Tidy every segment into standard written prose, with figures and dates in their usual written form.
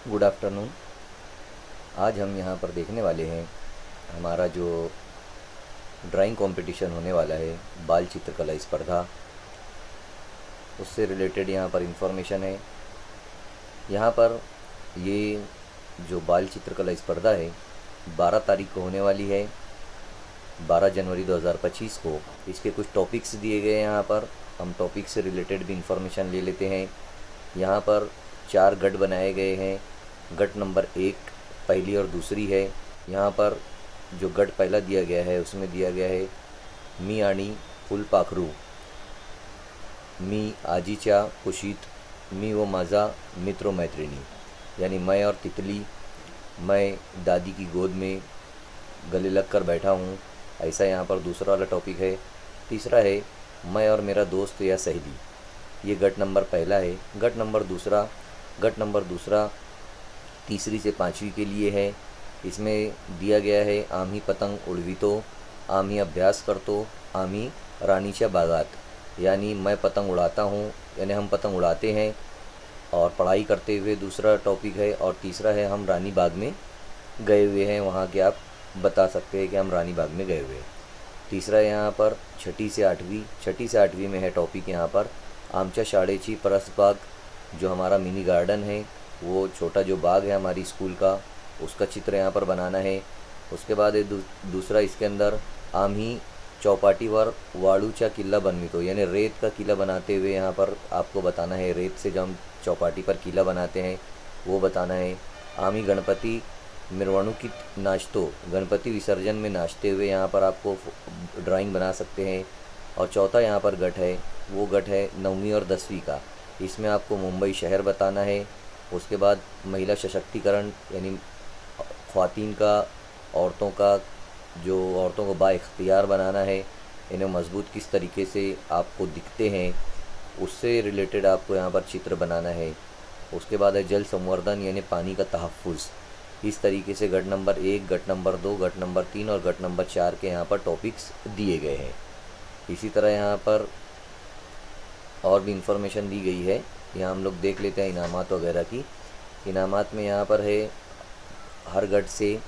Good afternoon. आज हम यहाँ पर देखने वाले हैं हमारा जो ड्राइंग कंपटीशन होने वाला है, बाल चित्रकला स्पर्धा, उससे रिलेटेड यहाँ पर इंफॉर्मेशन है। यहाँ पर ये जो बाल चित्रकला स्पर्धा है 12 तारीख को होने वाली है, 12 जनवरी 2025 को। इसके कुछ टॉपिक्स दिए गए हैं। यहाँ पर हम टॉपिक से रिलेटेड भी इंफॉर्मेशन ले लेते हैं। यहाँ पर 4 गट बनाए गए हैं। गट नंबर 1 पहली और दूसरी है। यहाँ पर जो गट पहला दिया गया है उसमें दिया गया है मी आणि फुलपाखरू, मी आजीच्या कुशीत, मी व माझा मित्र मैत्रिणी, यानी मैं और तितली, मैं दादी की गोद में गले लग कर बैठा हूँ, ऐसा यहाँ पर दूसरा वाला टॉपिक है। तीसरा है मैं और मेरा दोस्त या सहेली, ये गट नंबर पहला है। गट नंबर दूसरा तीसरी से 5वीं के लिए है। इसमें दिया गया है आम्ही पतंग उडवितो, आम्ही अभ्यास करतो, आम्ही रानीच्या बागात, यानी मैं पतंग उड़ाता हूँ, यानी हम पतंग उड़ाते हैं और पढ़ाई करते हुए दूसरा टॉपिक है। और तीसरा है हम रानी बाग में गए हुए हैं, वहाँ के आप बता सकते हैं कि हम रानी बाग में गए हुए हैं। तीसरा यहाँ पर छठी से आठवीं में है टॉपिक। यहाँ पर आमच्या शाळेची परसबाग, जो हमारा मिनी गार्डन है, वो छोटा जो बाग है हमारी स्कूल का, उसका चित्र यहाँ पर बनाना है। उसके बाद है दूसरा इसके अंदर आम्ही चौपाटीवर वाळूचा किल्ला बनवितो, यानी रेत का किला बनाते हुए यहाँ पर आपको बताना है। रेत से जो हम चौपाटी पर किला बनाते हैं वो बताना है। आम्ही गणपति मिरवणुकीत नाचतो, गणपति विसर्जन में नाचते हुए यहाँ पर आपको ड्राइंग बना सकते हैं। और चौथा यहाँ पर गट है, वो गट है 9वीं और 10वीं का। इसमें आपको मुंबई शहर बताना है। उसके बाद महिला सशक्तिकरण, यानी ख़वातीन का, औरतों का, जो औरतों को बाइख्तियार बनाना है, इन्हें मजबूत किस तरीके से आपको दिखते हैं, उससे रिलेटेड आपको यहाँ पर चित्र बनाना है। उसके बाद है जल संवर्धन, यानी पानी का तहफ़्फ़ुज़। इस तरीके से गट नंबर 1, गट नंबर 2, गट नंबर 3 और गट नंबर 4 के यहाँ पर टॉपिक्स दिए गए हैं। इसी तरह यहाँ पर और भी इंफॉर्मेशन दी गई है। यहाँ हम लोग देख लेते हैं इनामात वगैरह की। इनामात में यहाँ पर है हर गट से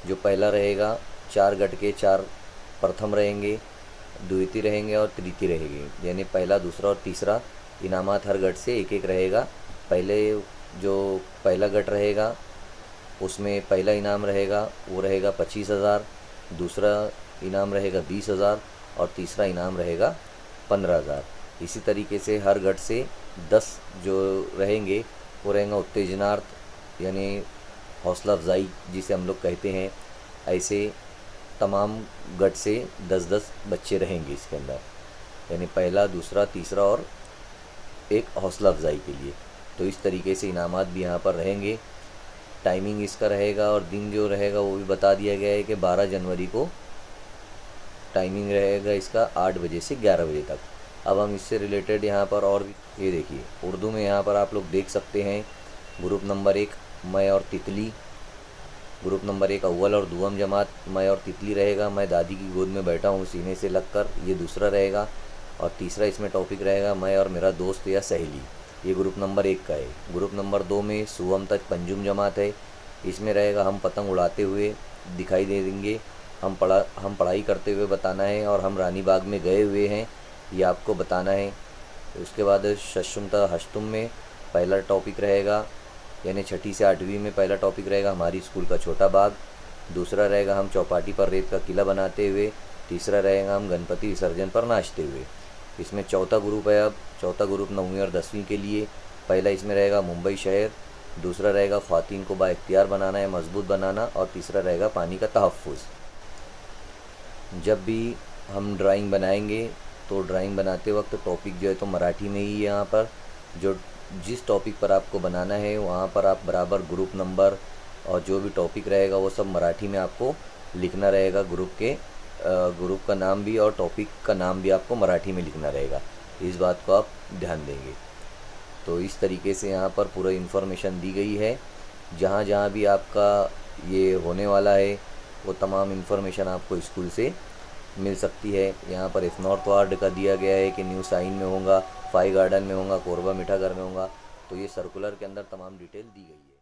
जो पहला रहेगा, 4 गट के 4 प्रथम रहेंगे, द्वितीय रहेंगे और तृतीय रहेंगे, यानी पहला, दूसरा और तीसरा। इनामात हर गट से एक एक रहेगा। पहले जो पहला गट रहेगा उसमें पहला इनाम रहेगा वो रहेगा 25,000, दूसरा इनाम रहेगा 20,000 और तीसरा इनाम रहेगा 15,000। इसी तरीके से हर गट से 10 जो रहेंगे वो रहेंगे उत्तेजनार्थ, यानी हौसला अफजाई जिसे हम लोग कहते हैं। ऐसे तमाम गट से 10-10 बच्चे रहेंगे इसके अंदर, यानी पहला, दूसरा, तीसरा और एक हौसला अफजाई के लिए। तो इस तरीके से इनामात भी यहाँ पर रहेंगे। टाइमिंग इसका रहेगा और दिन जो रहेगा वो भी बता दिया गया है कि 12 जनवरी को टाइमिंग रहेगा इसका 8 बजे से 11 बजे तक। अब हम इससे रिलेटेड यहाँ पर और ये देखिए, उर्दू में यहाँ पर आप लोग देख सकते हैं। ग्रुप नंबर 1 मैं और तितली, ग्रुप नंबर 1 अव्वल और दुअम जमात मैं और तितली रहेगा। मैं दादी की गोद में बैठा हूँ सीने से लगकर, ये दूसरा रहेगा। और तीसरा इसमें टॉपिक रहेगा मैं और मेरा दोस्त या सहेली, ये ग्रुप नंबर 1 का है। ग्रुप नंबर 2 में सुवम तक पंजुम जमात है। इसमें रहेगा हम पतंग उड़ाते हुए दिखाई दे देंगे, हम पढ़ाई करते हुए बताना है और हम रानी बाग में गए हुए हैं, ये आपको बताना है। उसके बाद शशुमता हश्तुम में पहला टॉपिक रहेगा, यानी छठी से 8वीं में पहला टॉपिक रहेगा हमारी स्कूल का छोटा बाग। दूसरा रहेगा हम चौपाटी पर रेत का किला बनाते हुए। तीसरा रहेगा हम गणपति विसर्जन पर नाचते हुए। इसमें चौथा ग्रुप है। अब चौथा ग्रुप 9वीं और 10वीं के लिए। पहला इसमें रहेगा मुंबई शहर, दूसरा रहेगा ख़वातीन को बाइख्तियार बनाना है, मजबूत बनाना, और तीसरा रहेगा पानी का तहफ़्फ़ुज़। जब भी हम ड्राइंग बनाएंगे तो ड्राइंग बनाते वक्त टॉपिक जो है तो मराठी में ही, यहाँ पर जो जिस टॉपिक पर आपको बनाना है वहाँ पर आप बराबर ग्रुप नंबर और जो भी टॉपिक रहेगा वो सब मराठी में आपको लिखना रहेगा। ग्रुप का नाम भी और टॉपिक का नाम भी आपको मराठी में लिखना रहेगा। इस बात को आप ध्यान देंगे। तो इस तरीके से यहाँ पर पूरा इन्फॉर्मेशन दी गई है। जहाँ जहाँ भी आपका ये होने वाला है वो तमाम इन्फॉर्मेशन आपको स्कूल से मिल सकती है। यहाँ पर इस नॉर्थ वार्ड का दिया गया है कि न्यू साइन में होगा, फाई गार्डन में होगा, कोरबा मीठागर में होगा। तो ये सर्कुलर के अंदर तमाम डिटेल दी गई है।